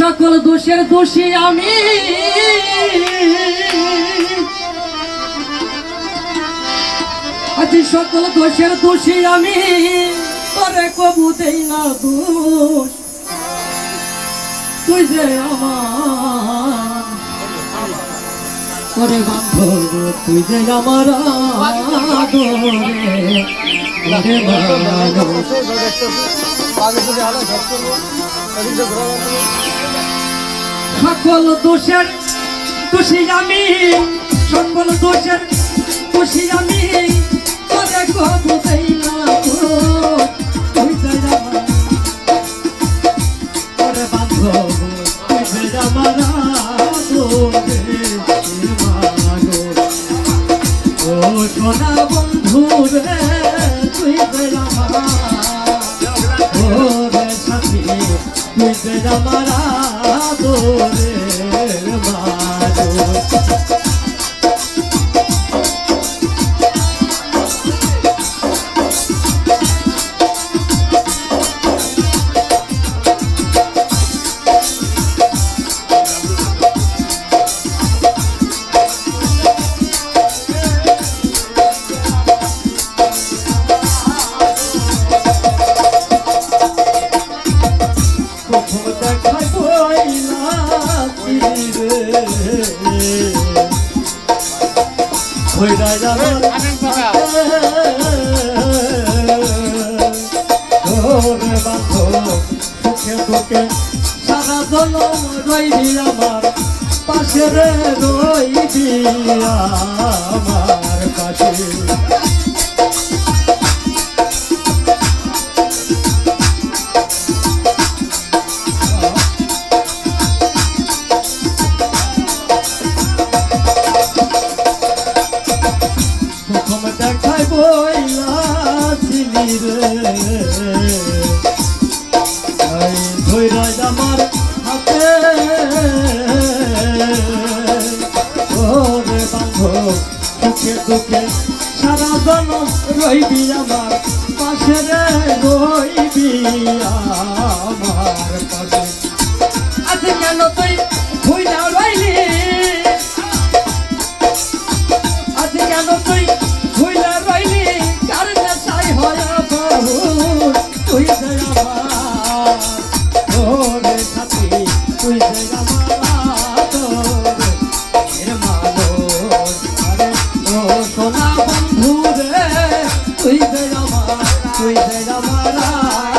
সকল দোষের দোষী আমি, আজ সকল দোষের দোষী আমি, তোরে কবু দেই না দোষ। তুই যে আমার তোরে বান্ধব, তুই যে আমার সকল দোষের দোষী আমি, সকল দোষের দোষী আমি, তোরে কবু দেই না দোষ। তুই যে আমার তোরে বান্ধব, তুই যে আমার ও সোনা বন্ধু রে, তুই যে আমার ওরে সাথী, তুই যে আমার আদরের মানুষ। সারা জনম রইবি আমার পাশে রে, রইবি আমার পাশে। প্রথম দেখাই বইলা ছিলি রে, ধৈরাজ আমার হাতে ওরে বান্ধব, সুখে দুঃখে সারা জনম রইবি আমার পাশে রে, রইবি আমার পাশে। আজ কেন তুই ভুইলা রইলি, আজ কেন তুই ভুইলা রইলি, কার নেশায় হয় বহু, তুই যে আমার ওরে সাথী, তুই যে আমার আদরের মানুষ। আরে ও সোনা বন্ধু রে, তুই যে আমার, তুই যে আমার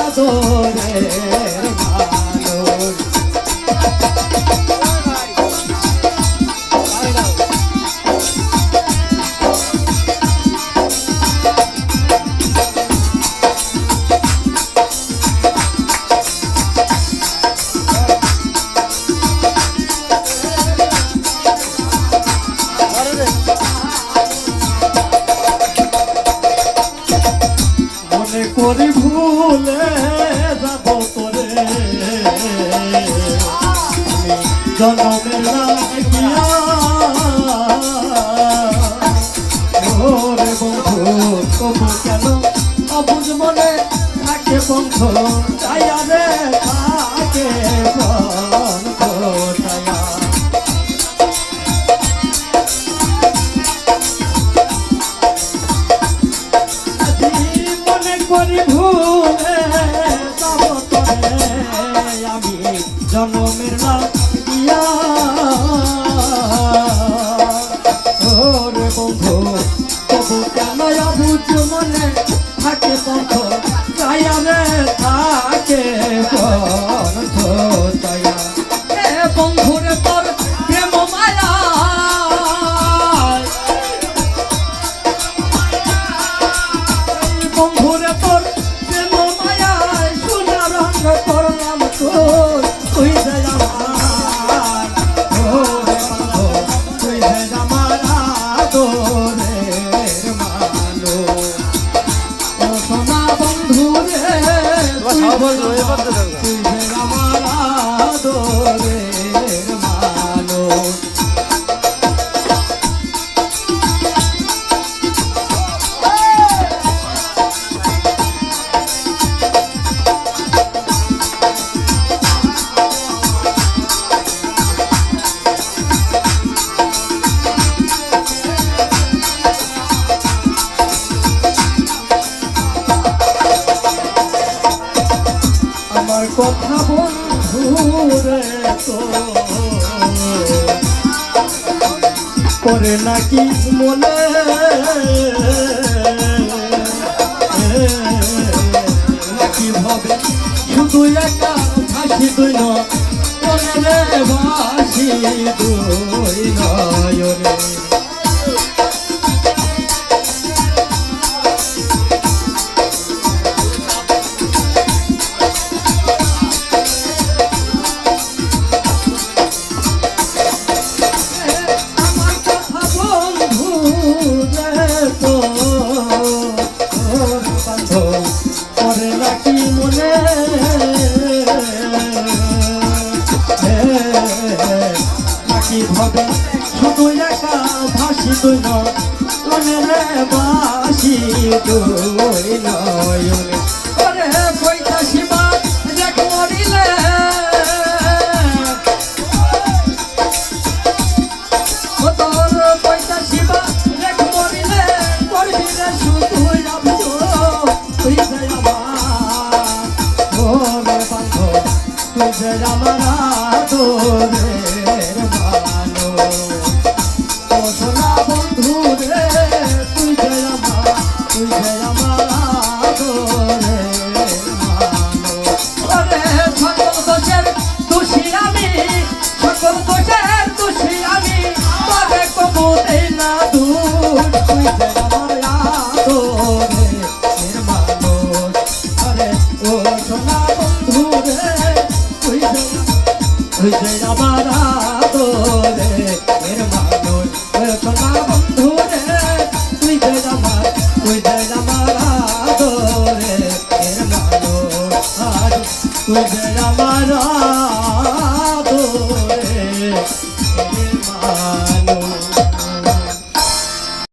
আদরের মানুষ। মনে করি ভুলে যাব তোরে, জনমের লাগিয়া ওরে বন্ধু, তবু কেন অবুঝ মনে থাকে বন্ধ ছায়া রে, থাকে বন্ধ ছায়া। করি ভুলে যাব তোরে আমি, জনমের লাগিয়া ওরে বন্ধু, তবু কেন অবুঝ মনে থাকে বন্ধ ছায়া রে, থাকে বন্ধ ছায়া। এ বন্ধুরে তোর প্রেম মায়া, বন্ধুরে তোর প্রেম মায়ায় সোনা রঙ করলাম তোর, তুই যে আমার ওরে বান্ধব, তুই যে আমার আদরের মানুষ। ও সোনা বন্ধু রে, তো করে নাকি মনে নাকি ভাবে শুধু একা ভাসি তুই নরে ভাসি তুই নয়রে ভাবে শুধু একা ভাসি তুই নরে বাসি তুই নয়নে ওরে কইতা শিবা দেখ মরিলে ও তোর কইতা শিবা দেখ মরিলে করবি রে শুধু যাবো তুই যে আমার ওরে বান্ধব তুই যে আমার তোরে তুই যে আমার আদরে